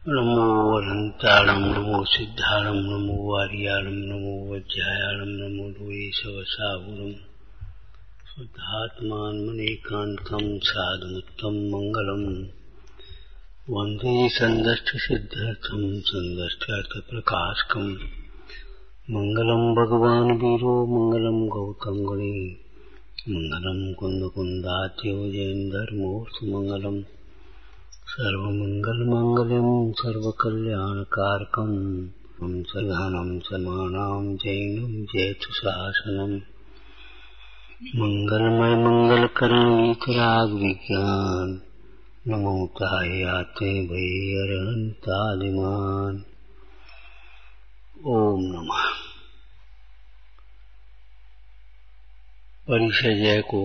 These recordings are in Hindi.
नमो अनंताणं नमो सिद्धाणं नमो वार्याणं नमो वज्रायाणं नमो द्वैशवसाहुरं शुद्धात्मानमनेकान्तं साधुमुत्तं मङ्गलम् वन्दे सन्दष्टसिद्ध्यर्थं सन्दष्टार्थप्रकाशकम् मङ्गलं भगवान् वीरो मङ्गलं गौतम गणे मङ्गलं कुन्दकुन्दात्यो जयेन्दर्मोऽस्तुमङ्गलम् सर्वमङ्गलमाङ्गल्यं सर्वकल्याणकारकं सदानं समानां जैनं जयतु शासनम् मंगलमय मंगलकरण वितराग विज्ञान नमो ताय आते भय अरहंतादिमान। ओम नमः। परिचय जय को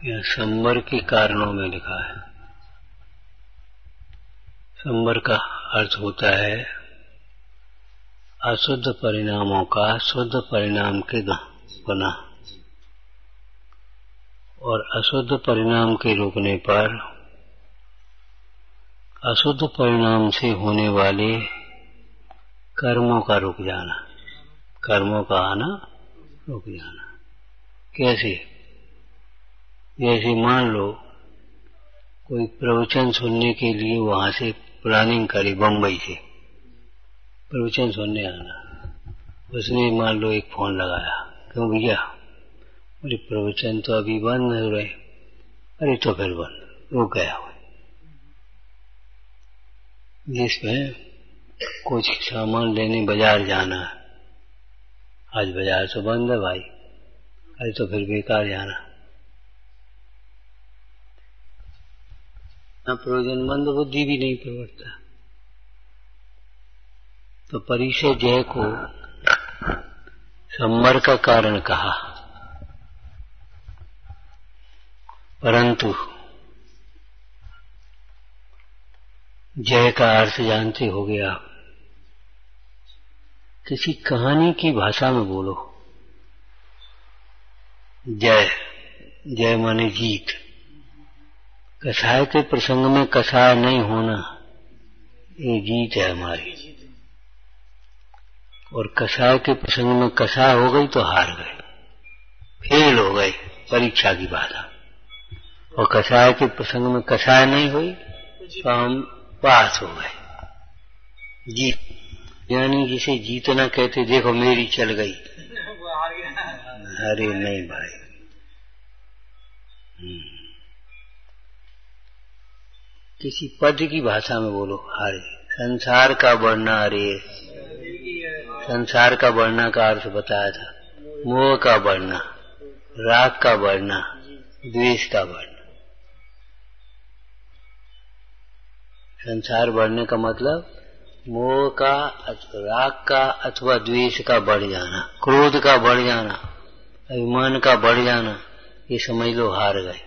यह संवर के कारणों में लिखा है। संवर का अर्थ होता है अशुद्ध परिणामों का शुद्ध परिणाम के बना और अशुद्ध परिणाम के रुकने पर अशुद्ध परिणाम से होने वाले कर्मों का रुक जाना, कर्मों का आना रुक जाना। कैसे? जैसे मान लो कोई प्रवचन सुनने के लिए वहां से प्लानिंग करी, बम्बई से प्रवचन सुनने आना, उसने मान लो एक फोन लगाया, क्यों भैया? अरे प्रवचन तो अभी बंद हो रहे। अरे तो फिर बंद रुक गया हो। जिसमें कुछ सामान लेने बाजार जाना, आज बाजार तो बंद है भाई, अरे तो फिर बेकार जाना, ना प्रयोजन मंद बुद्धि भी नहीं प्रवर्ता। तो परिचय जय को संवर का कारण कहा, परंतु जय का अर्थ जानते हो गया। किसी कहानी की भाषा में बोलो। जय, जय माने जीत। कसाय के प्रसंग में कसाय नहीं होना, ये जीत है हमारी। और कसाय के प्रसंग में कसाय हो गई तो हार गए, फेल हो गए परीक्षा की भाषा। और कसाय के प्रसंग में कसाय नहीं हुई तो हम पास हो गए, जीत। यानी जिसे जीतना कहते, देखो मेरी चल गई, अरे नहीं भाई। किसी पद की भाषा में बोलो, हारे। संसार का बढ़ना, अरे संसार का बढ़ना का अर्थ बताया था, मोह का बढ़ना, राग का बढ़ना, द्वेष का बढ़ना। संसार बढ़ने का मतलब मोह का, राग का अथवा द्वेष का बढ़ जाना, क्रोध का बढ़ जाना, अभिमान का बढ़ जाना, ये समझ लो हार गए।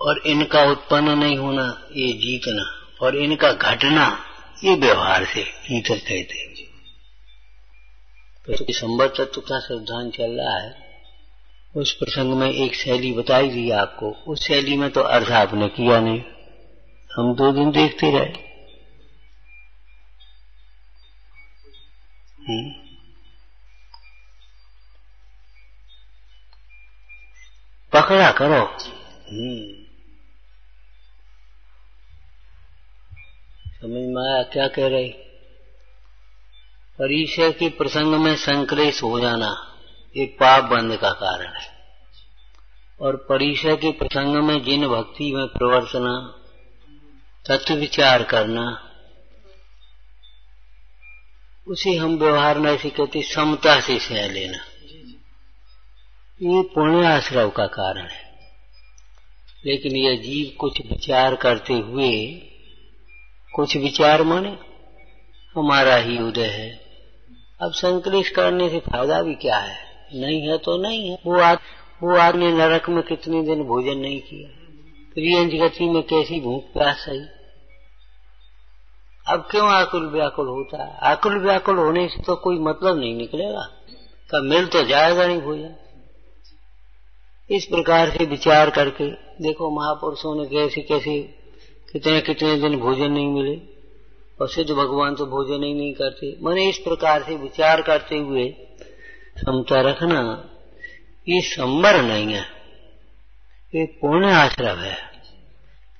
और इनका उत्पन्न नहीं होना, ये जीतना। और इनका घटना, ये व्यवहार से जीत कहते हैं। तो संवर तत्व का सिद्धांत चल रहा है। उस प्रसंग में एक शैली बताई थी आपको, उस शैली में तो अर्थ आपने किया नहीं, हम 2 दिन देखते रहे। पकड़ा करो। समझ में आया क्या कह रहे? परिचय के प्रसंग में संक्लेश हो जाना, ये पाप बंध का कारण है। और परिचय के प्रसंग में जिन भक्ति में प्रवर्तना, तत्व विचार करना, उसे हम व्यवहार में ऐसे कहते समता से सह लेना, ये पुण्याश्रव का कारण है। लेकिन यह जीव कुछ विचार करते हुए, कुछ विचार माने हमारा ही उदय है, अब संक्लेश करने से फायदा भी क्या है? नहीं है तो नहीं है। वो आदमी नरक में कितने दिन भोजन नहीं किया, त्रियंज गति में कैसी भूख प्यास सही। अब क्यों आकुल व्याकुल होता है? आकुल व्याकुल होने से तो कोई मतलब नहीं निकलेगा, तब मिल तो जाएगा नहीं भोजन। इस प्रकार से विचार करके देखो महापुरुषों ने कैसे कैसे कितने कितने दिन भोजन नहीं मिले और सिद्ध भगवान तो भोजन ही नहीं करते। मैंने इस प्रकार से विचार करते हुए समता रखना, ये संबर नहीं है, ये पूर्ण आश्रम है,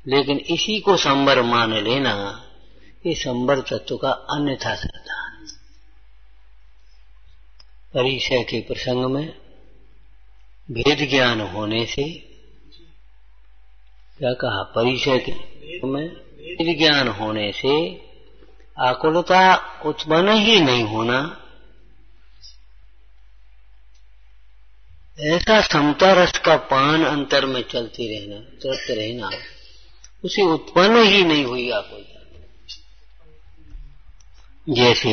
लेकिन इसी को संबर मान लेना ये संबर तत्व का अन्यथा सिद्धांत। परिचय के प्रसंग में भेद ज्ञान होने से क्या कहा, परिचय के में भेद ज्ञान होने से आकुलता उत्पन्न ही नहीं होना, ऐसा समता रस का पान अंतर में चलते रहना, तृप्त रहना, उसे उत्पन्न ही नहीं हुई आकुलता। जैसे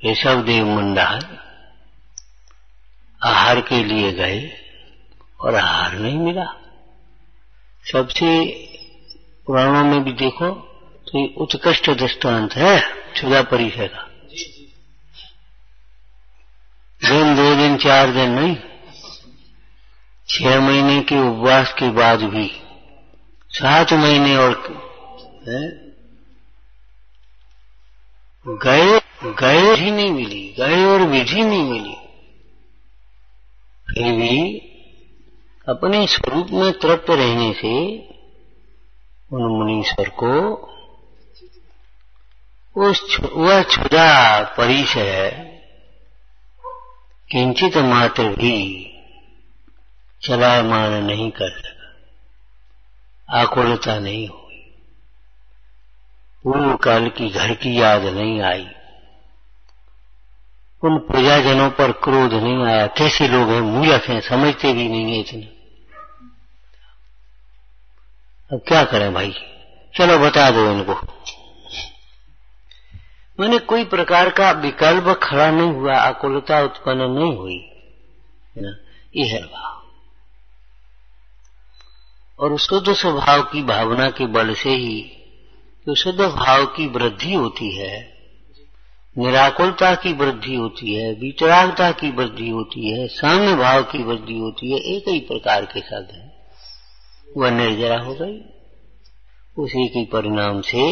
ऋषभदेव मुंडा आहार के लिए गए और आहार नहीं मिला। सबसे पुराणों में भी देखो तो ये उत्कृष्ट दृष्टांत है क्षुधा परिचय का। दिन 2 दिन 4 दिन नहीं, 6 महीने के उपवास के बाद भी 7 महीने और गए ही नहीं मिली, गए और विधि नहीं मिली, फिर भी अपने स्वरूप में तृप्त रहने से उन मुनीश्वर को वह क्षुधा परिचय किंचित मात्र भी चलायमान नहीं कर सका, आकुलता नहीं हुई, पूर्व काल की घर की याद नहीं आई, उन प्रजाजनों पर क्रोध नहीं आया। कैसे लोग हैं, मूर्ख हैं, समझते भी नहीं है इतना। अब क्या करें भाई, चलो बता दो इनको। मैंने कोई प्रकार का विकल्प खड़ा नहीं हुआ, आकुलता उत्पन्न नहीं हुई, है ना, ये है भाव। और शुद्ध स्वभाव की भावना के बल से ही तो शुद्ध भाव की वृद्धि होती है, निराकुलता की वृद्धि होती है, वितरागता की वृद्धि होती है, साम्य भाव की वृद्धि होती है। एक ही प्रकार के शब्द है, वह निर्जरा हो गई। उसी के परिणाम से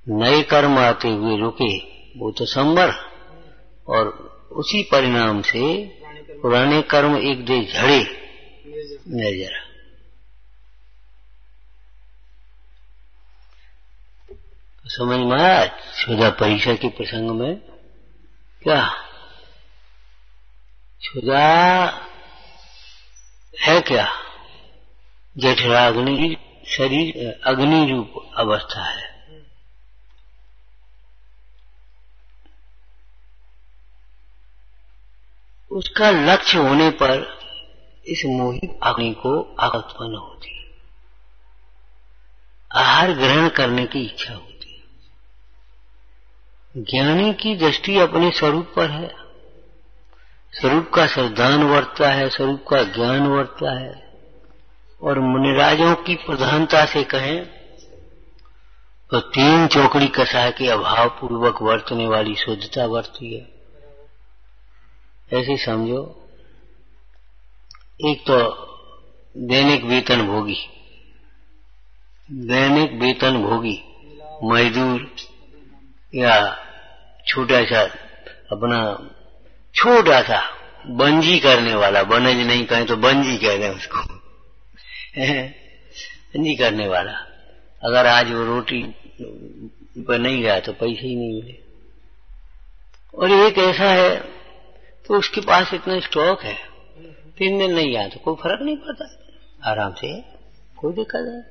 नए कर्म आते हुए रुके, वो तो संबर, और उसी परिणाम से पुराने कर्म एक दे झड़े निर्जरा। समझ में आया क्षुधा परिचय के प्रसंग में? क्या क्षुधा है? क्या जठराग्नि शरीर अग्नि रूप अवस्था है। उसका लक्ष्य होने पर इस मोहित अग्नि को आग उत्पन्न होती है, आहार ग्रहण करने की इच्छा होती है। ज्ञानी की दृष्टि अपने स्वरूप पर है, स्वरूप का श्रद्धान वर्तता है, स्वरूप का ज्ञान वर्तता है। और मुनिराजों की प्रधानता से कहें तो 3 चौकड़ी कसाय के अभाव पूर्वक वर्तने वाली शुद्धता वर्ती है। ऐसे समझो, एक तो दैनिक वेतन भोगी, दैनिक वेतन भोगी मजदूर या छोटा सा अपना छोटा सा बंजी करने वाला, बनज नहीं कहें तो बंजी कह दें उसको, बंजी करने वाला। अगर आज वो रोटी पर नहीं गया तो पैसे ही नहीं मिले। और एक ऐसा है तो उसके पास इतना स्टॉक है, 3 दिन नहीं आया तो कोई फर्क नहीं पड़ता, आराम से कोई दिक्कत है।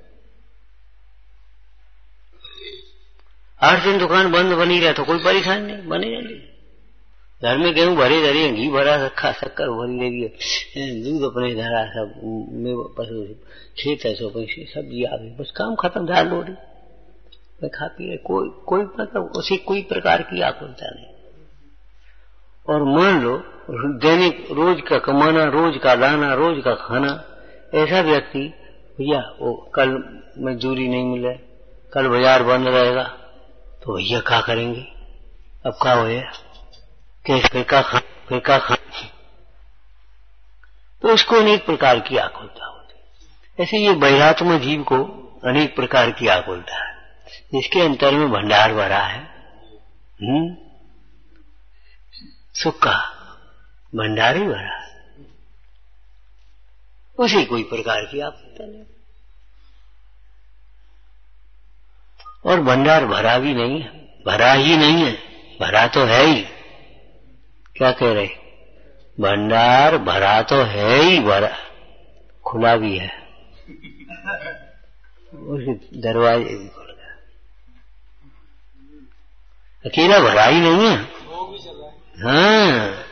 8 दिन दुकान बंद बनी रहे तो कोई परेशानी नहीं, बनी रहती। घर में गेहूं भरे धरे, घी भरा रखा, शक्कर भरी रही है, दूध अपने धरा, सब में पशु खेत है, सब्जी आ गई, बस काम खत्म, दाल रोटी खा पी रहे, कोई मतलब उसे कोई प्रकार की आकुलता नहीं। और मान लो दैनिक रोज का कमाना, रोज का लाना, रोज का खाना, ऐसा व्यक्ति भैया वो कल मजदूरी नहीं मिले, कल बाजार बंद रहेगा तो भैया क्या करेंगे, अब क्या हो, फिर का तो उसको अनेक प्रकार की आकुलता होती है। ऐसे ये बहिरात्म जीव को अनेक प्रकार की आकुलता है, जिसके अंतर में भंडार भरा है, सुख का भंडार ही भरा है, उसे कोई प्रकार की आकुलता नहीं। और भंडार भरा भी नहीं है, भरा ही नहीं है, भरा तो है ही। क्या कह रहे? भंडार भरा तो है ही, भरा खुला भी है, उस दरवाजे भी खुल गया। अकेला भरा ही नहीं है, हाँ,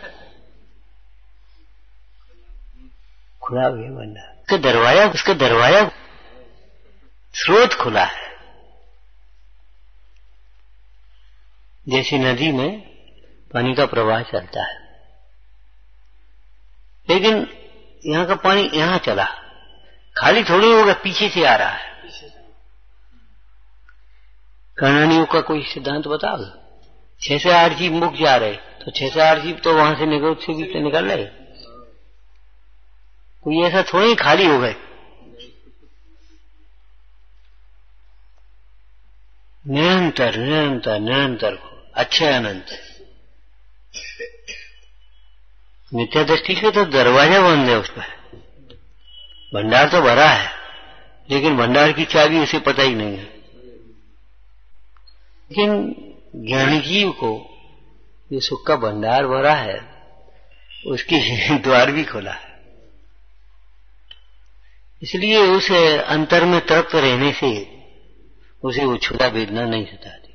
खुला भी है भंडार। उसका दरवाजा स्रोत खुला है। जैसे नदी में पानी का प्रवाह चलता है, लेकिन यहाँ का पानी यहाँ चला, खाली थोड़ी होगा, पीछे से आ रहा है। कर्णानियों का कोई सिद्धांत बता दो। 6 से 8 जीव मुख जा रहे, तो 6 से 8 जीव तो वहां से निकल रहे, कोई ऐसा थोड़ी खाली हो गए। निरंतर निरंतर निरंतर अच्छे अनंत। मिथ्या दृष्टि से तो दरवाजा बंद है, उस पर भंडार तो भरा है, लेकिन भंडार की चाबी उसे पता ही नहीं है। लेकिन ज्ञानी जीव को ये सुख का भंडार भरा है, उसकी द्वार भी खुला है। इसलिए उसे अंतर में तृप्त रहने से उसे वो क्षुधा वेदना नहीं सताती।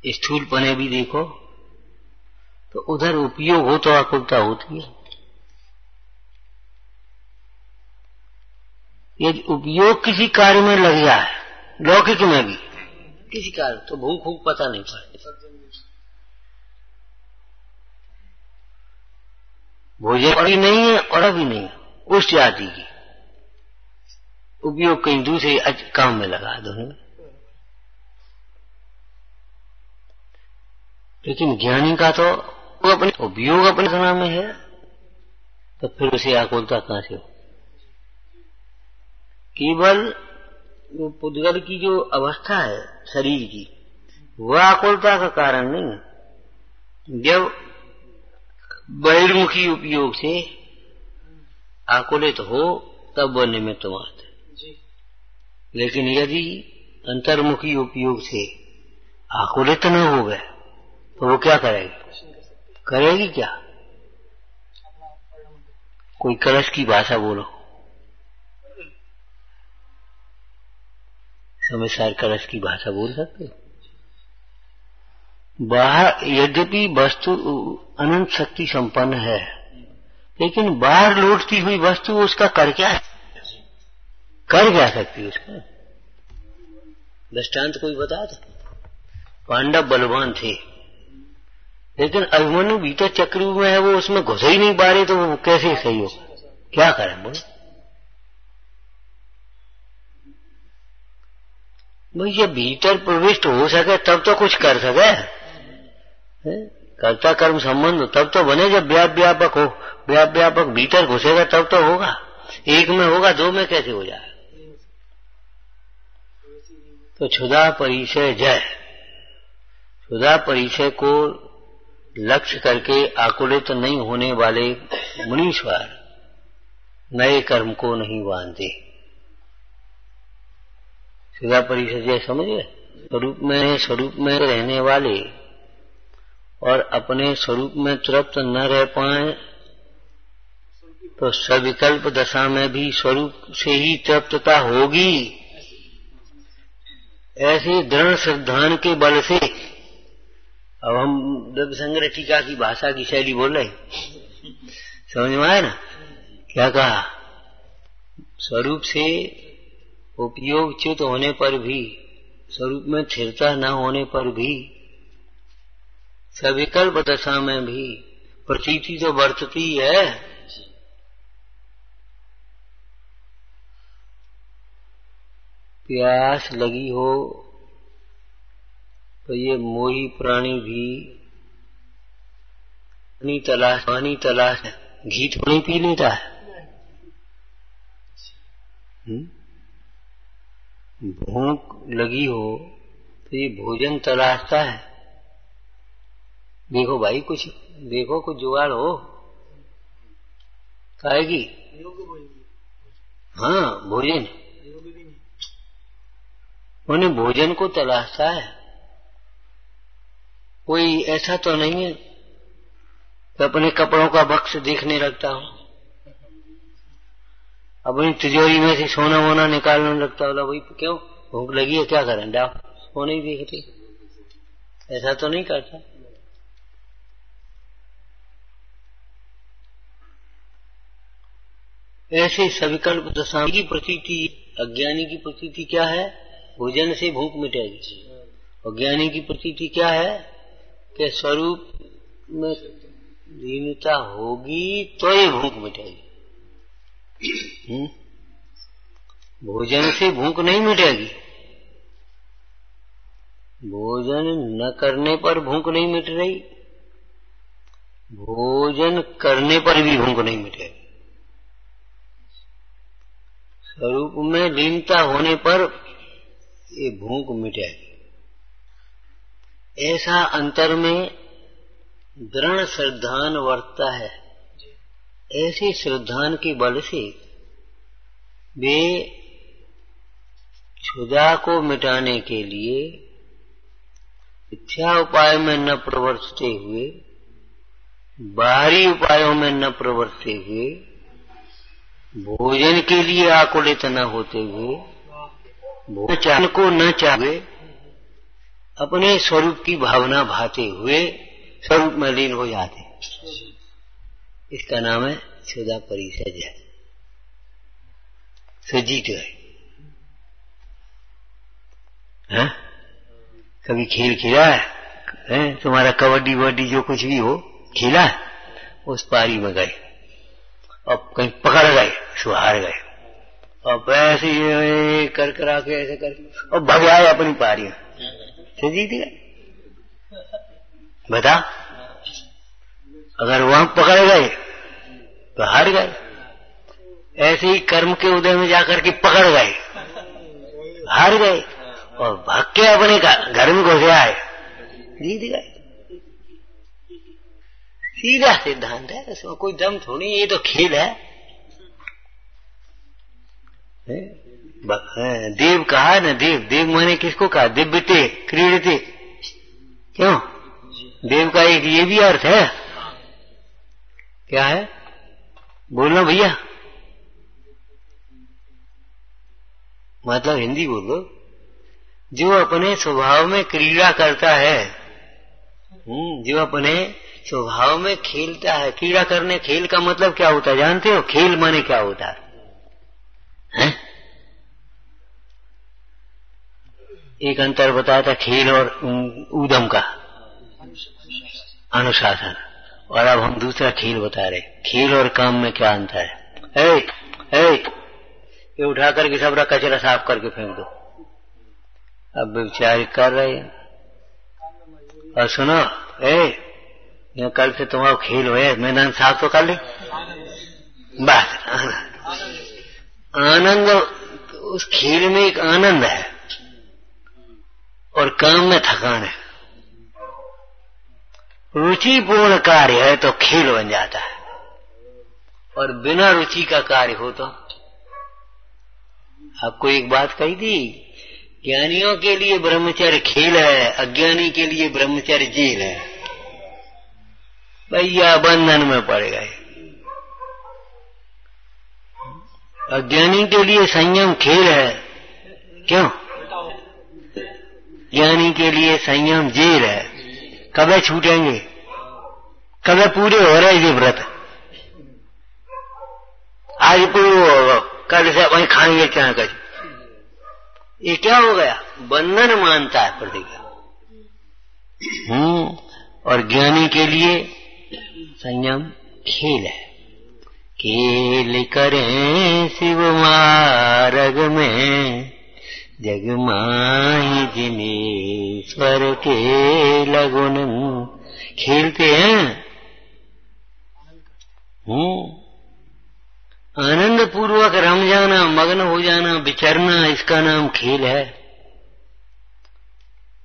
स्थूल पने भी देखो तो उधर उपयोग हो तो आकुलता होती है। यदि उपयोग किसी कार्य में लग जाए, लौकिक में भी किसी कार्य, तो भूख भूख पता नहीं पड़ती। भोजन अभी नहीं है और अभी नहीं है, उस जाति की उपयोग कहीं दूसरे काम में लगा दो। लेकिन ज्ञानी का तो वो अपने उपयोग अपने समय में है, तो फिर उसे आकुलता कहां से हो? केवल वो पुद्गल की जो अवस्था है शरीर की, वह आकुलता का कारण नहीं। जब बहिर्मुखी उपयोग से आकुलित हो तब वह निमित्त मात्र है। लेकिन यदि अंतर्मुखी उपयोग से आकुलित न हो गए तो वो क्या करेगी? करेगी क्या? कोई कलश की भाषा बोलो, समझदार कलश की भाषा बोल सकते हो? बाहर यद्यपि वस्तु अनंत शक्ति संपन्न है, लेकिन बाहर लौटती हुई वस्तु उसका कर क्या सकती है? उसका दृष्टांत कोई बता दो। पांडव बलवान थे, लेकिन अभिमन्यु भीतर चक्रव्यूह में है, वो उसमें घुस ही नहीं पा रहे, तो वो कैसे सही हो? क्या करें बोलो? भाई जब भीतर प्रविष्ट हो सके तब तो कुछ कर सके, कर्ता कर्म संबंध तब तो बने जब व्यापक हो। व्यापक भीतर घुसेगा तब तो होगा। एक में होगा, दो में कैसे हो जाए? तो क्षुधा परिचय जय, क्षुधा परिचय को लक्ष्य करके आकुलित नहीं होने वाले मुनीश्वर नए कर्म को नहीं बांधते। क्षुधा परिचय जय समझिए, स्वरूप में रहने वाले और अपने स्वरूप में तृप्त न रह पाए तो सविकल्प दशा में भी स्वरूप से ही तृप्तता होगी। ऐसे दृढ़ श्रद्धान के बल से, अब हम द्रव्य संग्रह टीका की भाषा की शैली बोल रहे, समझ में आया ना? क्या कहा? स्वरूप से उपयोग च्युत होने पर भी, स्वरूप में स्थिरता न होने पर भी, सविकल्प दशा में भी प्रतीति तो वर्तती है। प्यास लगी हो तो ये मोही प्राणी भी पानी तलाश है, घी तो नहीं पी लेता है। भूख लगी हो तो ये भोजन तलाशता है। देखो भाई, कुछ देखो, कुछ जुगाड़ हो खाएगी। हाँ, भोजन, उन्हें भोजन को तलाशता है। कोई ऐसा तो नहीं है कि अपने कपड़ों का बक्स देखने लगता हो, अपनी तिजोरी में से सोना वोना निकालने लगता हो। भाई क्यों, भूख लगी है, क्या करें, डाल, सोने ही देखते। ऐसा तो नहीं करता। ऐसे सविकल्प दशा की प्रतीति, अज्ञानी की प्रतीति क्या है? भोजन से भूख मिटेगी। अज्ञानी की प्रतीति क्या है? कि स्वरूप में लीनता होगी तो ये भूख मिटेगी। भोजन से भूख नहीं मिटेगी। भोजन न करने पर भूख नहीं मिट रही, भोजन करने पर भी भूख नहीं मिटेगी। स्वरूप में लीनता होने पर ये भूख मिटेगी। ऐसा अंतर में दृढ़ श्रद्धान वर्तता है। ऐसे श्रद्धान के बल से वे क्षुधा को मिटाने के लिए इच्छा उपाय में न प्रवर्तते हुए, बाहरी उपायों में न प्रवर्तते हुए, भोजन के लिए आकुलित न होते हुए, भोजन को न चाहे, अपने स्वरूप की भावना भाते हुए स्वरूप में लीन हो जाते। इसका नाम है क्षुधा परिसज है। सुजीत है। कभी खेल खेला है? तुम्हारा कबड्डी वड्डी जो कुछ भी हो खेला है? उस पारी में गए और कहीं पकड़ गए, सो हार गए, और ऐसे कर करा के ऐसे कर और भगाए अपनी पारी में, तो जीत गए। बता, अगर वहां पकड़ गए तो हार गए। ऐसे ही कर्म के उदय में जाकर के पकड़ गए, हार गए, और भाग के अपने घर में घुस आए, जीत गए। सीधा सिद्धांत है, इसमें कोई दम थोड़ी, ये तो खेल है। देव कहा ना, देव मैंने किसको कहा? दिव्यते क्रीडते। क्यों? देव का एक ये भी अर्थ है। क्या है? बोलो भैया, मतलब हिंदी बोलो। जो अपने स्वभाव में क्रीड़ा करता है, जो अपने स्वभाव में खेलता है। क्रीड़ा करने, खेल का मतलब क्या होता है जानते हो? खेल माने क्या होता है? एक अंतर बताया था खेल और उद्यम का, अनुशासन। और अब हम दूसरा खेल बता रहे, खेल और काम में क्या अंतर है? ये उठा करके सब कचरा साफ करके फेंक दो। अब विचार कर रहे हैं। और सुनो, कल से तुम्हारा खेल हो, मैदान साफ तो कर ले। बस आनंद, उस खेल में एक आनंद है और काम में थकान है। रुचिपूर्ण कार्य है तो खेल बन जाता है, और बिना रुचि का कार्य हो तो। आपको एक बात कही थी, ज्ञानियों के लिए ब्रह्मचर्य खेल है, अज्ञानी के लिए ब्रह्मचर्य जेल है। भैया बंधन में पड़ गए। अज्ञानी के लिए संयम खेल है। क्यों? ज्ञानी के लिए संयम जेल है। कब छूटेंगे? कब पूरे हो रहे ये व्रत? आज पूरे होगा, कल से वहीं खाएंगे क्या कर। ये क्या हो गया? बंधन मानता है प्रतिज्ञा। और ज्ञानी के लिए संयम खेल है। खेल करें शिव मार्ग में, जग माही जिनेश्वर के लगुन। खेलते हैं, आनंद पूर्वक रम जाना, मग्न हो जाना, विचरना, इसका नाम खेल है।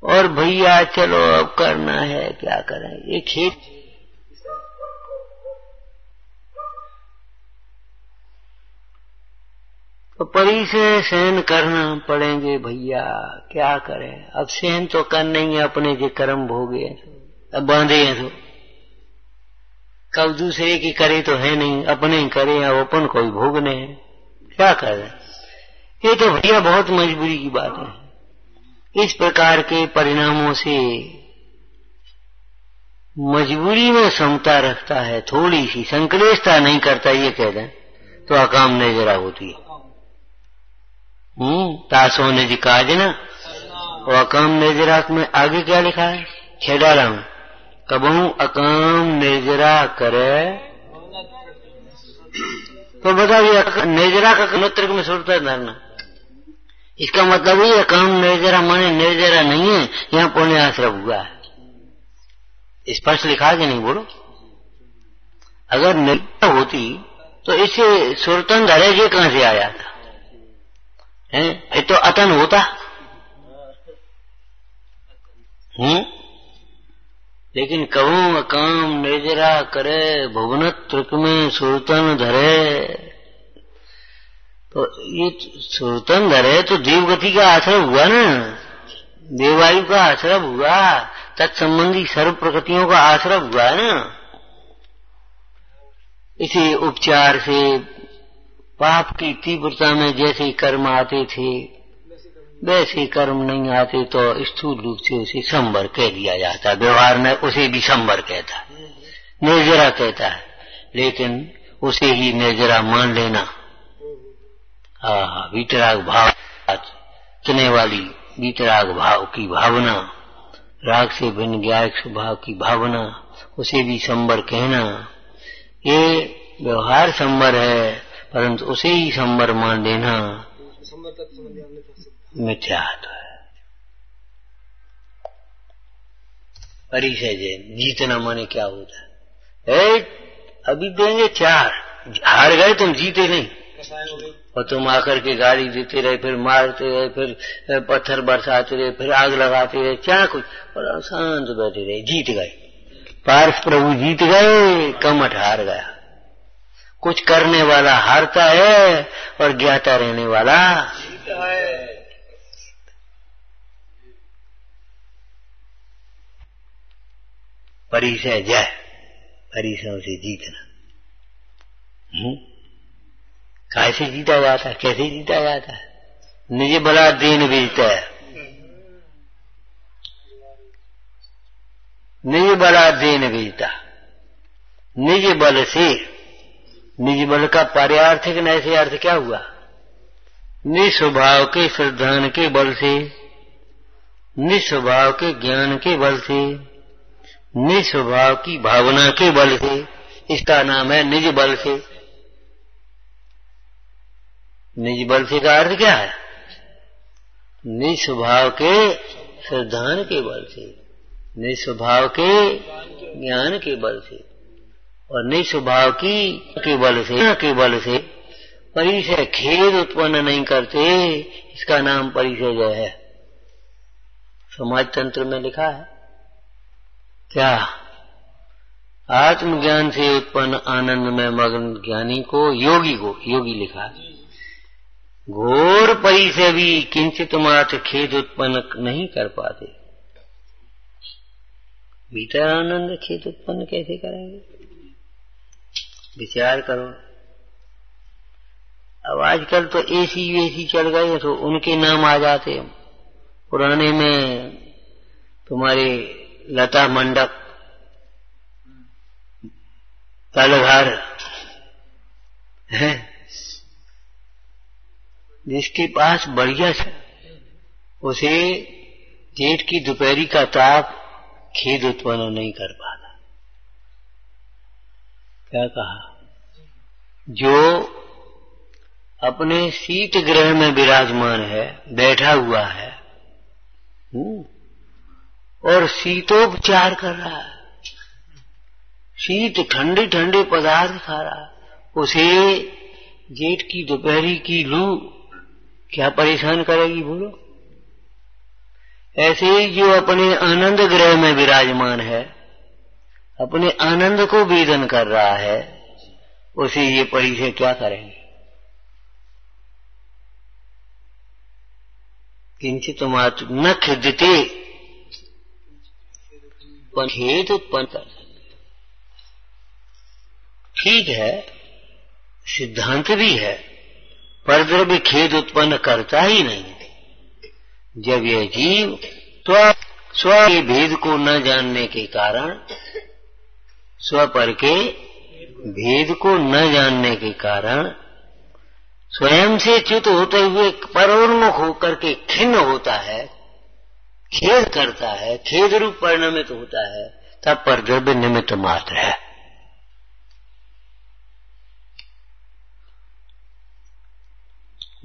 और भैया चलो अब करना है, क्या करें, ये खेल। तो परी से सहन करना पड़ेंगे भैया, क्या करें। अब सहन तो करना ही है, अपने जो कर्म भोगे, अब बांधे हैं तो कब दूसरे की करे तो है नहीं, अपने ही करे, अब अपन कोई भोगने हैं, क्या करें। ये तो भैया बहुत मजबूरी की बात है। इस प्रकार के परिणामों से मजबूरी में समता रखता है, थोड़ी सी संक्लेशता नहीं करता, ये कह दें तो अकाम नजरा होती है। तासो निज काज न, और अकाम निर्जरा में आगे क्या लिखा है, छेड़ा में कबहू अकाम निर्जरा करे। तो बताइए निर्जरा का कनोत्तर में सुरता धरना, इसका मतलब ये अकाम निर्जरा माने निर्जरा नहीं है, यहाँ पुण्य आश्रम हुआ है। स्पष्ट लिखा कि नहीं बोलो। अगर निर्जरा होती तो इसे सुरतन धरे ये कहां से आया था, फिर तो अतन होता। लेकिन कहूं अकाम निर्जरा करे, भुवनत्रक में सुरतन धरे, तो ये सुरतन धरे तो देवगति का आश्रम हुआ ना, देवायु का आश्रम हुआ, तत्संबंधी सर्व प्रकृतियों का आश्रम हुआ है ना। इसी उपचार से पाप की तीव्रता में जैसे कर्म आते थे वैसे कर्म नहीं आते, तो स्थूल रूप से उसे संवर कह दिया जाता है। व्यवहार में उसे भी संवर कहता है, निर्जरा कहता है, लेकिन उसे ही निर्जरा मान लेना। वीतराग भाव चने वाली वीतराग भाव की भावना, राग से भिन्न ज्ञायक स्वभाव की भावना, उसे भी संवर कहना। ये व्यवहार संवर है, परंतु उसे ही संवर मान लेना मिथ्यात्व है। परिचय जीतना माने क्या होता है, अभी देंगे 4, हार गए तुम, जीते नहीं, और तुम आकर के गाली देते रहे, फिर मारते रहे, फिर पत्थर बरसाते रहे, फिर आग लगाते रहे, क्या कुछ, और शांत बैठे रहे, जीत गए। पार्थ प्रभु जीत गए, कमठ हार गया। कुछ करने वाला हारता है और ज्ञाता रहने वाला जीता है। परिचय जय, परिचयों से जीतना। कैसे जीता जाता है, कैसे जीता जाता है, निज बला दीन बीजता है, निज बला दीन बीजता, निज बल से। निज बल का पार्यार्थिक नैसे अर्थ क्या हुआ, निस्वभाव के श्रद्धान के बल से, निस्वभाव के ज्ञान के बल से, निस्वभाव की भावना के बल से, इसका नाम है निज बल से। निज बल से का अर्थ क्या है, निस्वभाव के श्रद्धान के बल से, निस्वभाव के ज्ञान के बल से, और निस्वभाव के बल से परिचय खेद उत्पन्न नहीं करते, इसका नाम परिचय जो है। समाज तंत्र में लिखा है क्या, आत्मज्ञान से उत्पन्न आनंद में मग्न ज्ञानी को, योगी लिखा है, घोर परिचय भी किंचित मात्र खेद उत्पन्न नहीं कर पाते। भीतर आनंद खेद उत्पन्न कैसे करेंगे, विचार करो। अब आजकल तो एसी वेसी चल गए तो उनके नाम आ जाते हैं। पुराने में तुम्हारे लता मंडप, तलघर है, जिसके पास बढ़िया से उसे जेठ की दोपहरी का ताप खेद उत्पन्न नहीं कर पाता। क्या कहा, जो अपने शीत ग्रह में विराजमान है, बैठा हुआ है, और शीतोपचार कर रहा है, शीत ठंडे ठंडे पदार्थ खा रहा है, उसे जेठ की दोपहरी की लू क्या परेशान करेगी बोलो। ऐसे ही जो अपने आनंद ग्रह में विराजमान है, अपने आनंद को वेदन कर रहा है, उसे ये परिचय क्या करेंगे। किंचित मात्र न खिद्यते, खेद उत्पन्न कर सकते। ठीक है, सिद्धांत भी है, पर द्रव्य खेद उत्पन्न करता ही नहीं। जब यह जीव स्व के भेद को न जानने के कारण, स्व पर के भेद को न जानने के कारण स्वयं से च्युत होते हुए परोन्मुख होकर के खिन्न होता है, खेद करता है, खेद रूप परिणमित होता है, तब पर द्रव्य निमित्त मात्र है।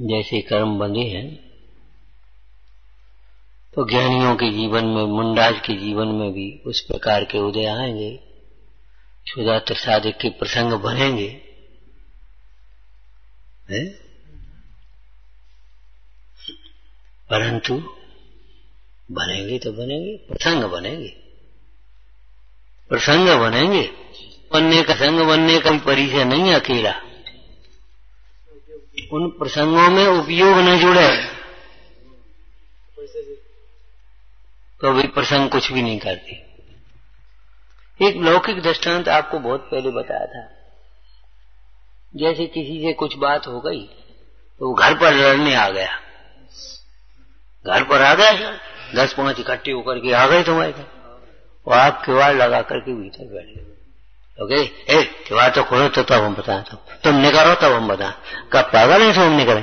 जैसे कर्म बंधे हैं, तो ज्ञानियों के जीवन में, मुंडाज के जीवन में भी उस प्रकार के उदय आएंगे, क्षुधार्थ साधक के प्रसंग बनेंगे, है? परंतु बनेंगे तो बनेंगे, प्रसंग बनेंगे, प्रसंग बनेंगे। बनने का संग बनने का परिचय नहीं अकेला, उन प्रसंगों में उपयोग न जुड़े तो भी प्रसंग कुछ भी नहीं करते। एक लौकिक दृष्टांत आपको बहुत पहले बताया था। जैसे किसी से कुछ बात हो गई तो वो घर पर लड़ने आ गया, घर पर आ गया, 10-5 इकट्ठे होकर के आ गए तुम्हारे घर, और आप किवाड़ लगा करके भीतर बैठ गए। ओके, किवाड़ तो खोलो तो तब हम बताएं, तो तुम निकलो तब हम बताएं। कब पागल है, तो हम निकले,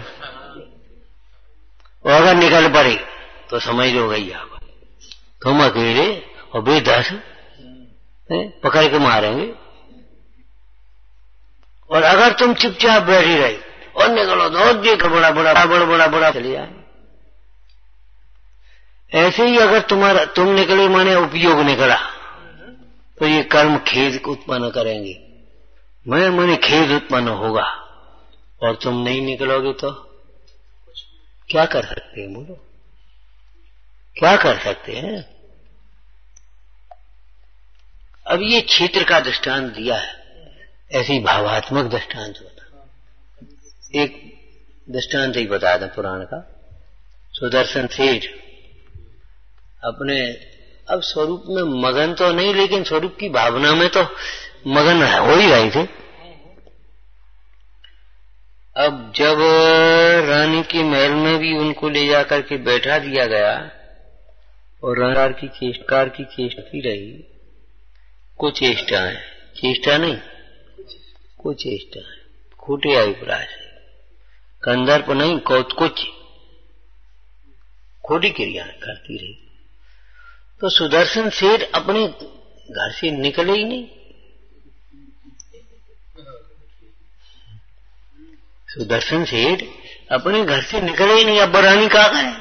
और अगर निकल पड़े तो समझ लो गई आप, तुम अकेले और बेदस पकड़ के मारेंगे। और अगर तुम चुपचाप बैठी रही और निकलो तो और देख बड़ा बड़ा बड़ा बड़ा बड़ा चले जाए। ऐसे ही अगर तुम निकले माने उपयोग निकला, तो ये कर्म खेद उत्पन्न करेंगे, मैं माने खेद उत्पन्न होगा। और तुम नहीं निकलोगे तो क्या कर सकते हैं बोलो, क्या कर सकते हैं। अब ये क्षेत्र का दृष्टांत दिया है, ऐसी भावात्मक दृष्टांत बता। एक दृष्टांत ही बता दें पुराण का। सुदर्शन सेठ अपने अब स्वरूप में मगन तो नहीं, लेकिन स्वरूप की भावना में तो मगन हो ही रहे थे। अब जब रानी के महल में भी उनको ले जाकर के बैठा दिया गया और रानी की चेष्टा रही, कुछ चेष्टा है, चेष्टा नहीं कुछ चेष्टा है, खोटे अभिप्राय से, कंदर्प नहीं, कुछ खोटी क्रिया करती रही। तो सुदर्शन सेठ अपने घर से निकले ही नहीं। सुदर्शन सेठ अपने घर से निकले ही नहीं। अब रानी कहाँ गए,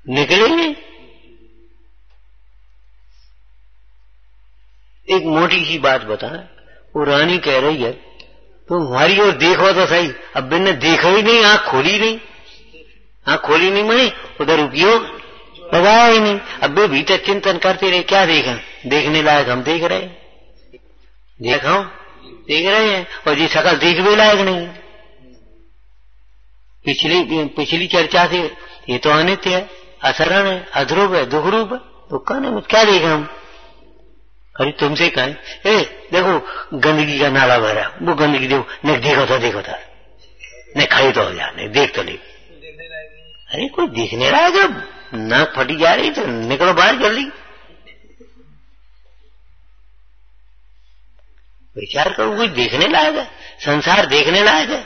निकले ही नहीं। एक मोटी सी बात बता, वो रानी कह रही है तुम हमारी ओर देखो तो सही। अब बिन ने देखा ही नहीं, आंख खोली नहीं, आंख खोली नहीं माने उधर उपयोग लगाया ही नहीं। अब वे भीतर चिंतन करते रहे, क्या देखा, देखने लायक हम देख रहे हैं, देख रहे हैं, और ये शकल देखने लायक नहीं। पिछली चर्चा से ये तो अनित्य है, असरण है, अध्रुव है, दुखरूप है, दुख का नहीं, क्या देखा हम। अरे तुमसे कहें देखो गंदगी का नाला भरा, वो गंदगी देखो, नहीं देखो था नहीं खड़ी तो हो जा, नहीं देख तो ले। अरे कोई देखने रहा है, जब नाक फटी जा रही तो निकलो बाहर जल्दी। विचार करो, कोई देखने लायक है, संसार देखने लायक है,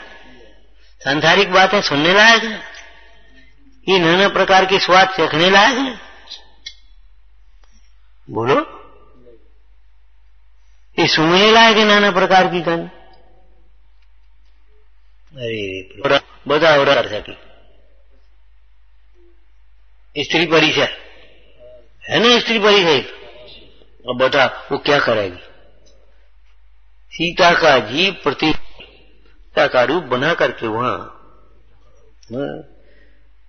सांसारिक बातें सुनने लायक है, ये नाना प्रकार के स्वाद चखने लायक है। बोलो, ये सुनने लायक है नाना प्रकार की गंध। अरे बताओ कर सके स्त्री परिचय है ना, स्त्री परिचय। अब बता वो क्या करेगी? सीता का जीव प्रतिता का रूप बना करके वहां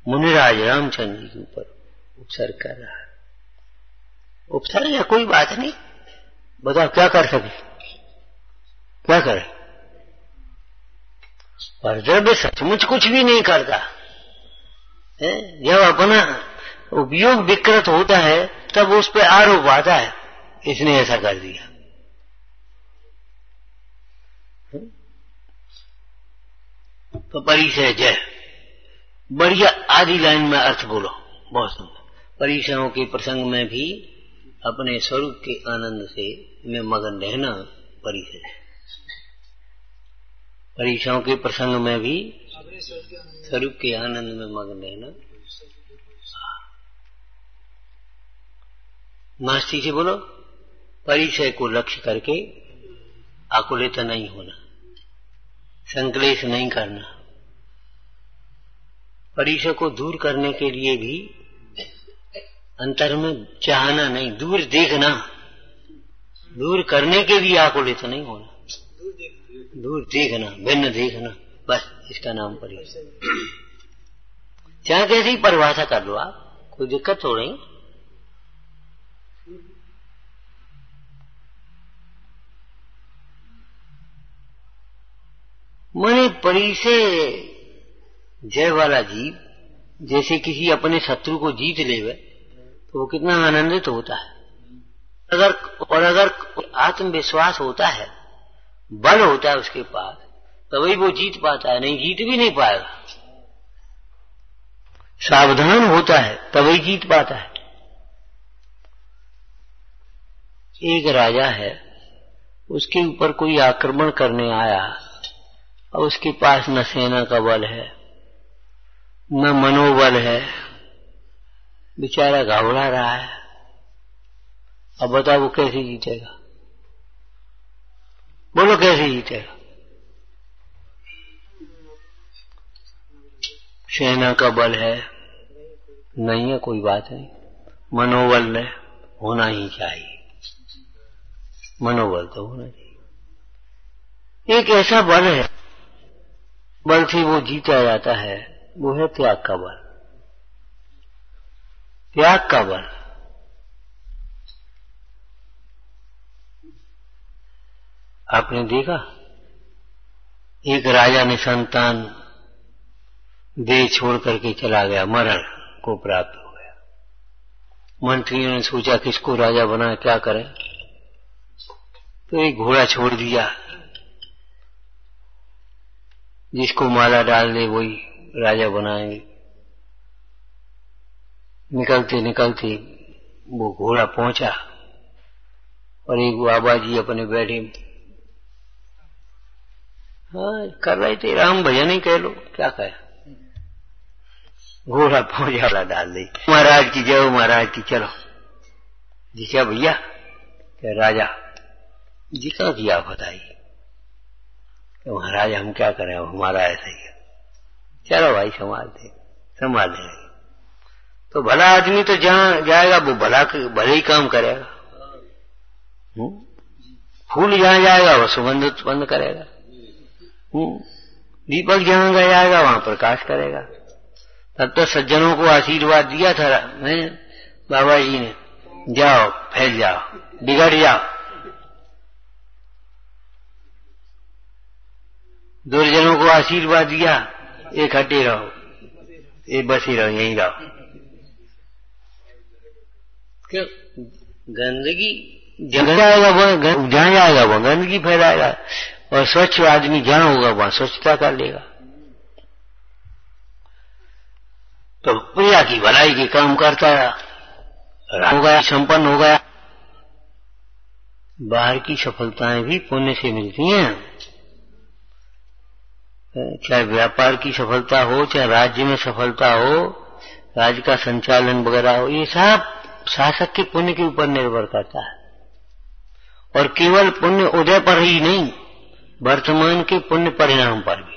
मुनिराज रामचंद्र जी के ऊपर उपसर्ग कर रहा है। उपसर्ग या कोई बात नहीं, बताओ क्या कर सके, क्या करे? पर जब सचमुच कुछ भी नहीं करता है, जब अपना उपयोग विकृत होता है तब उस पर आरोप आता है इसने ऐसा कर दिया। तो परिचय जय बढ़िया आदि लाइन में अर्थ बोलो, बहुत सुंदर। परिचयों के प्रसंग में भी अपने स्वरूप के आनंद से में मगन रहना परिचय है। परिचयों के प्रसंग में भी स्वरूप के आनंद में मगन रहना। नास्ती से बोलो, परिचय को लक्ष्य करके आकुलित नहीं होना, संक्लेश नहीं करना। परिचय को दूर करने के लिए भी अंतर में चाहना नहीं, दूर देखना। दूर करने के लिए आकुलित नहीं होना, दूर देखना, भिन्न देखना, बस इसका नाम परिचय। चाहे कैसी परिभाषा कर लो आप, कोई दिक्कत तो नहीं। माने परिचय जय वाला जीव जैसे किसी अपने शत्रु को जीत लेवे तो वो कितना आनंदित होता है। अगर आत्मविश्वास होता है, बल होता है उसके पास, तभी वो जीत पाता है, नहीं जीत भी नहीं पाएगा। सावधान होता है तभी जीत पाता है। एक राजा है, उसके ऊपर कोई आक्रमण करने आया और उसके पास न सेना का बल है न मनोबल है, बेचारा घबरा रहा है। अब बताओ वो कैसे जीतेगा? बोलो कैसे जीतेगा? सेना का बल है नहीं है, कोई बात नहीं, मनोबल होना ही चाहिए, मनोबल तो होना चाहिए। एक ऐसा बल है, बल से वो जीता जाता है, वो है त्याग का बल। त्याग का बल आपने देखा, एक राजा ने संतान देह छोड़ करके चला गया, मरण को प्राप्त हो गया। मंत्रियों ने सोचा किसको राजा बनाए, क्या करें, तो एक घोड़ा छोड़ दिया, जिसको माला डाल दे वही राजा बनाएंगे। निकलते निकलते वो घोड़ा पहुंचा और एक बाबा जी अपने बैठे कर रहे थे, राम भजन ही कह लो, क्या कहे। घोड़ा पहुंचा, वाला डाल दी, महाराज की जय, महाराज की। चलो जी, क्या भैया, क्या राजा जी क्या किया बताइए। तो महाराज हम क्या करें, हमारा ऐसा ही है। चलो भाई संभाल देंगे। तो भला आदमी तो जहां जाएगा वो भले ही काम करेगा। फूल जहां जाएगा वो सुगंध उत्पन्न करेगा, दीपक जहां जाएगा वहां प्रकाश करेगा। तब तो सज्जनों को आशीर्वाद दिया था बाबा जी ने, जाओ फैल जाओ, बिगड़ जाओ, दुर्जनों को आशीर्वाद दिया, इकट्ठे रहो, एक बसी रहो, यहीं रहो। क्यों? गंदगी जगह जाएगा वो, जहां जाएगा वो गंदगी फैलाएगा, और स्वच्छ आदमी जहां होगा वहां स्वच्छता कर लेगा। तो प्रिया की भलाई के काम करता हो गया, संपन्न हो गया। बाहर की सफलताएं भी पुण्य से मिलती हैं, चाहे व्यापार की सफलता हो, चाहे राज्य में सफलता हो, राज्य का संचालन वगैरह हो, ये सब शासक के पुण्य के ऊपर निर्भर करता है। और केवल पुण्य उदय पर ही नहीं, वर्तमान के पुण्य परिणाम पर भी।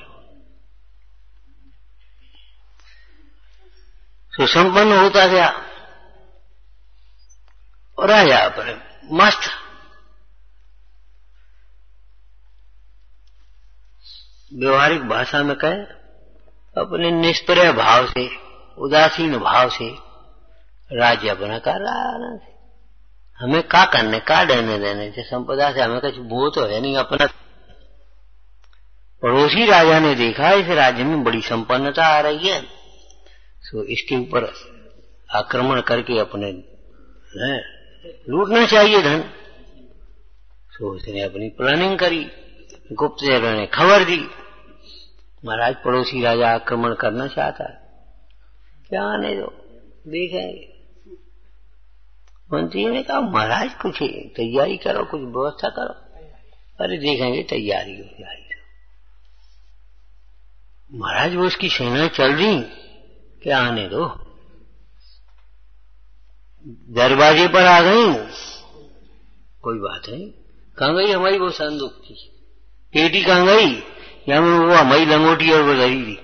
सुसंपन्न होता गया और राजा अपने मस्त। व्यवहारिक भाषा में कहे अपने निष्प्रय भाव से, उदासीन भाव से राज्य अपना कर रहा है। हमें का करने, का देने देने से, संपदा से हमें कुछ वो तो है नहीं अपना। पड़ोसी राजा ने देखा इस राज्य में बड़ी संपन्नता आ रही है, तो इसके ऊपर आक्रमण करके अपने लूटना चाहिए धन। तो उसने अपनी प्लानिंग करी, गुप्तचरों ने खबर दी महाराज पड़ोसी राजा आक्रमण करना चाहता है, क्या आने दो देखेंगे। मंत्री ने कहा महाराज कुछ तैयारी करो, कुछ व्यवस्था करो। अरे देखेंगे तैयारी हो जाएगी। महाराज वो उसकी सेना चल रही, क्या आने दो। दरवाजे पर आ गई, कोई बात नहीं। कहाँ गई हमारी वो संदूक की पेटी, कहाँ गई, या वो हमारी लंगोटी और वो धरी थी।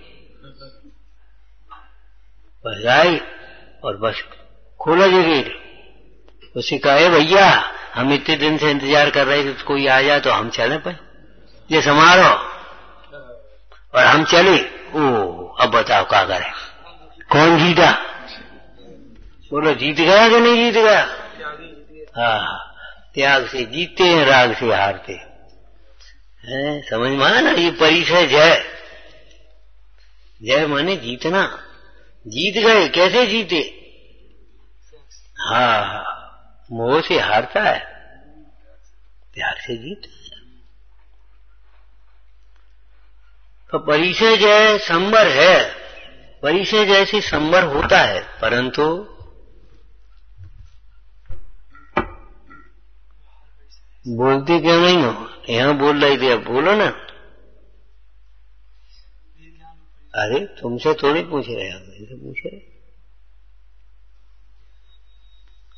बस आई और बस खोला जो गेट। उसे कहे भैया हम इतने दिन से इंतजार कर रहे थे, कोई आ जाए तो हम चले पे, ये समारो। और हम चले। ओ अब बताओ क्या करें, कौन जीता। बोलो जीत गया कि नहीं जीत गया। हाँ, त्याग से जीतते हैं, राग से हारते हैं। समझ में आया ना, ये परिचय जय। जय माने जीतना। जीत गए, कैसे जीते। हाँ, मोह से हारता है, प्यार से जीता है। तो परिचय जय संबर है, परिचय जैसे संबर होता है, परंतु बोलते क्यों नहीं हो। यहां बोल रही थी, अब बोलो ना। अरे तुमसे थोड़ी पूछ रहे, हम इनसे पूछ रहे।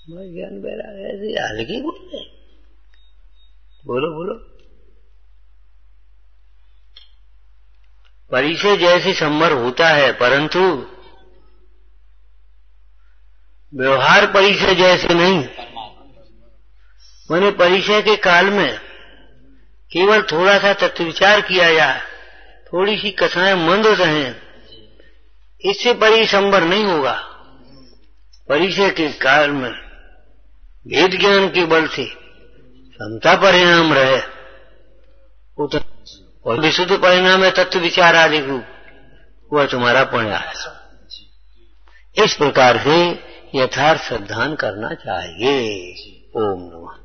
ज्ञान बैराग ऐसे हल्की बोल रहे, बोलो बोलो। परिचय जैसे संबर होता है, परंतु व्यवहार परिचय जैसे नहीं। मैंने परिचय के काल में केवल थोड़ा सा तत्व विचार किया जाए, थोड़ी सी कथाएं मंद रहें, इससे परिसंबर नहीं होगा। परिचय के काल में वेद ज्ञान के बल से समता परिणाम रहे, और विशुद्ध परिणाम है तत्व विचार आदि रूप, वह तुम्हारा पुण्य है। इस प्रकार से यथार्थ श्रद्धान करना चाहिए। ओम नमः।